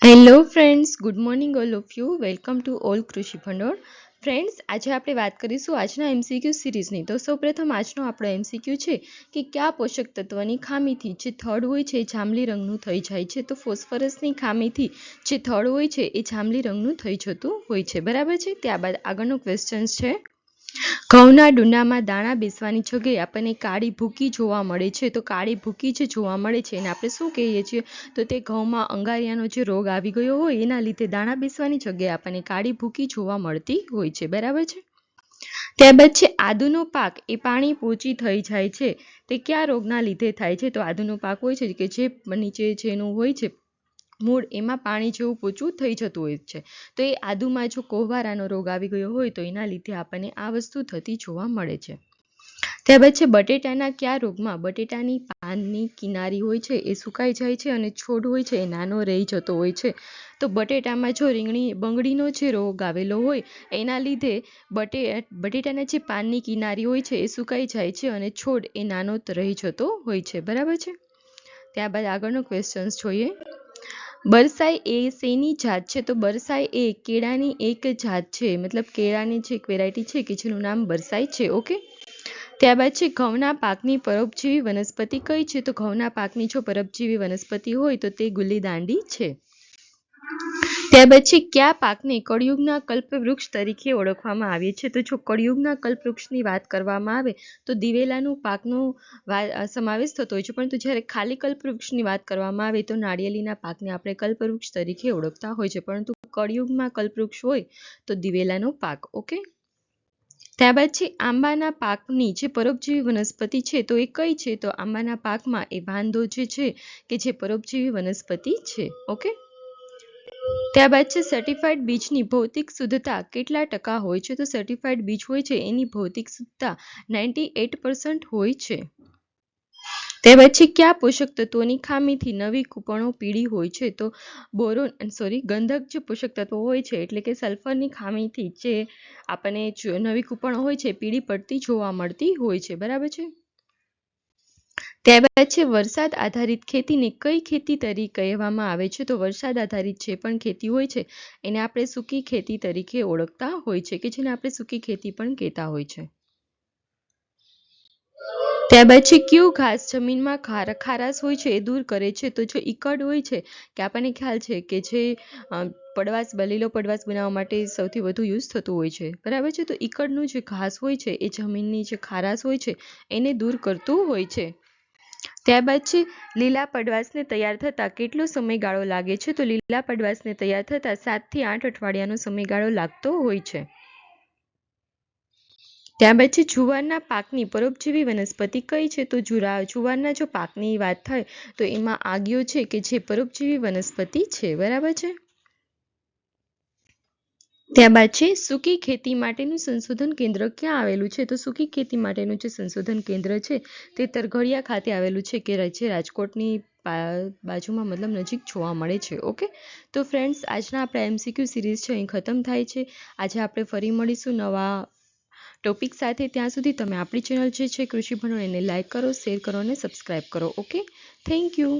Hello friends, good morning all of you. Welcome to all કૃષિ ભંડોળ. Friends, આજે આપણે વાત કરીશું આજના એમસીક્યુ સિરીઝની. તો સૌપ્રથમ આજનો આપણો એમસીક્યુ છે કે કયા પોષક તત્વની ખામીથી જે થડ હોય છે એ જાંબલી રંગનું થઈ જાય છે. તો ફોસ્ફરસની ખામીથી જે થડ હોય છે એ જાંબલી રંગનું થઈ જતું હોય છે, બરાબર છે. ત્યારબાદ આગળનો ક્વેશ્ચન છે, ઘઉંના ડુંડામાં દાણા બેસવાની જગ્યાએ આપણને કાળી ભૂકી જોવા મળે છે. તો કાળી ભૂકી જે જોવા મળે છે એને આપણે શું કહીએ છીએ? તો તે ઘઉંમાં અંગારિયાનો જે રોગ આવી ગયો હોય એના લીધે દાણા બેસવાની જગ્યાએ આપણને કાળી ભૂકી જોવા મળતી હોય છે, બરાબર છે. ત્યારબાદ છે આદુનો પાક એ પાણી પોચી થઈ જાય છે, તે કયા રોગના લીધે થાય છે? તો આદુનો પાક હોય છે કે જે નીચે જેનું હોય છે મૂળ, એમાં પાણી જેવું પોચું થઈ જતું હોય છે. તો એ આદુમાં જો કોહવારાનો રોગ આવી ગયો હોય તો એના લીધે આપણને આ વસ્તુ થતી જોવા મળે છે. ત્યારબાદ છે બટેટાના કયા રોગમાં બટેટાની પાનની કિનારી હોય છે એ સુકાઈ જાય છે અને છોડ હોય છે એ નાનો રહી જતો હોય છે. તો બટેટામાં જો બંગડીનો જે રોગ આવેલો હોય એના લીધે બટેટાના જે પાનની કિનારી હોય છે એ સુકાઈ જાય છે અને છોડ એ નાનો રહી જતો હોય છે, બરાબર છે. ત્યારબાદ આગળનો ક્વેશ્ચન જોઈએ, બરસાઈ એ શેની જાત છે? તો બરસાઈ એ કેળાની એક જાત છે, મતલબ કેળાની જે એક વેરાયટી છે કે જેનું નામ બરસાઈ છે. ઓકે. ત્યારબાદ છે ઘઉંના પાકની પરોપજીવી વનસ્પતિ કઈ છે? તો ઘઉંના પાકની જો પરોપજીવી વનસ્પતિ હોય તો તે ગુલ્લી દાંડી છે. ત્યારબાદ છે કયા પાકને કળિયુગના કલ્પવૃક્ષ તરીકે ઓળખવામાં આવે છે? તો જો કળિયુગના કલ્પવૃક્ષની વાત કરવામાં આવે તો દિવેલાનું પાકનો સમાવેશ થતો હોય છે, પરંતુ જ્યારે ખાલી કલ્પવૃક્ષની વાત કરવામાં આવે તો નાળિયેરીના પાકને આપણે કલ્પવૃક્ષ તરીકે ઓળખતા હોય છે, પરંતુ કળિયુગમાં કલ્પવૃક્ષ હોય તો દિવેલાનો પાક. ઓકે. ત્યારબાદ છે આંબાના પાકની જે પરોપજીવી વનસ્પતિ છે તો એ કઈ છે? તો આંબાના પાકમાં એ વાંદો જે છે કે જે પરોપજીવી વનસ્પતિ છે. ઓકે. ત્યારબાદ છે સર્ટિફાઈડ બીજની ભૌતિક શુદ્ધતા કેટલા ટકા હોય છે? તો સર્ટિફાઈડ બીજ હોય છે એની ભૌતિક શુદ્ધતા 98% હોય છે. ત્યારબાદ છે કયા પોષક તત્વોની ખામીથી નવી કૂપણો પીળી હોય છે? તો ગંધક જે પોષક તત્વો હોય છે એટલે કે સલ્ફરની ખામીથી જે આપણને નવી કૂપણો હોય છે પીળી પડતી જોવા મળતી હોય છે, બરાબર છે. ત્યારબાદ છે વરસાદ આધારિત ખેતીને કઈ ખેતી તરીકે કહેવામાં આવે છે? તો વરસાદ આધારિત જે પણ ખેતી હોય છે એને આપણે સૂકી ખેતી તરીકે ઓળખતા હોય છે, કે જેને આપણે સૂકી ખેતી પણ કહેતા હોય છે. ત્યારબાદ છે કયું ઘાસ જમીનમાં ખારાશ હોય છે એ દૂર કરે છે? તો જો ઈકડ હોય છે કે આપણને ખ્યાલ છે કે જે લીલો પડવાશ બનાવવા માટે સૌથી વધુ યુઝ થતું હોય છે, બરાબર છે. તો ઈકડનું જે ઘાસ હોય છે એ જમીનની જે ખારાશ હોય છે એને દૂર કરતું હોય છે. ત્યારબાદ છે લીલા પડવાશને તૈયાર થતા કેટલો સમયગાળો લાગે છે? તો લીલા પડવાશને તૈયાર થતા 7 થી 8 અઠવાડિયાનો સમયગાળો લાગતો હોય છે. ત્યારબાદ છે જુવારના પાકની પરોપજીવી વનસ્પતિ કઈ છે? તો જુવારના જો પાકની વાત થાય તો એમાં આગિયો છે કે જે પરોપજીવી વનસ્પતિ છે, બરાબર છે. ત્યારબાદ છે સૂકી ખેતી માટેનું સંશોધન કેન્દ્ર ક્યાં આવેલું છે? તો સૂકી ખેતી માટેનું જે સંશોધન કેન્દ્ર છે તે તરઘડિયા ખાતે આવેલું છે, કે જે રાજકોટની બાજુમાં મતલબ નજીક જોવા મળે છે. ઓકે. તો ફ્રેન્ડ્સ, આજના આપણા એમસીક્યુ સિરીઝ છે અહીં ખતમ થાય છે. આજે આપણે ફરી મળીશું નવા ટોપિક સાથે. ત્યાં સુધી તમે આપણી ચેનલ જે છે કૃષિ ભંડોળ એને લાઇક કરો, શેર કરો અને સબસ્ક્રાઈબ કરો. ઓકે. Thank you.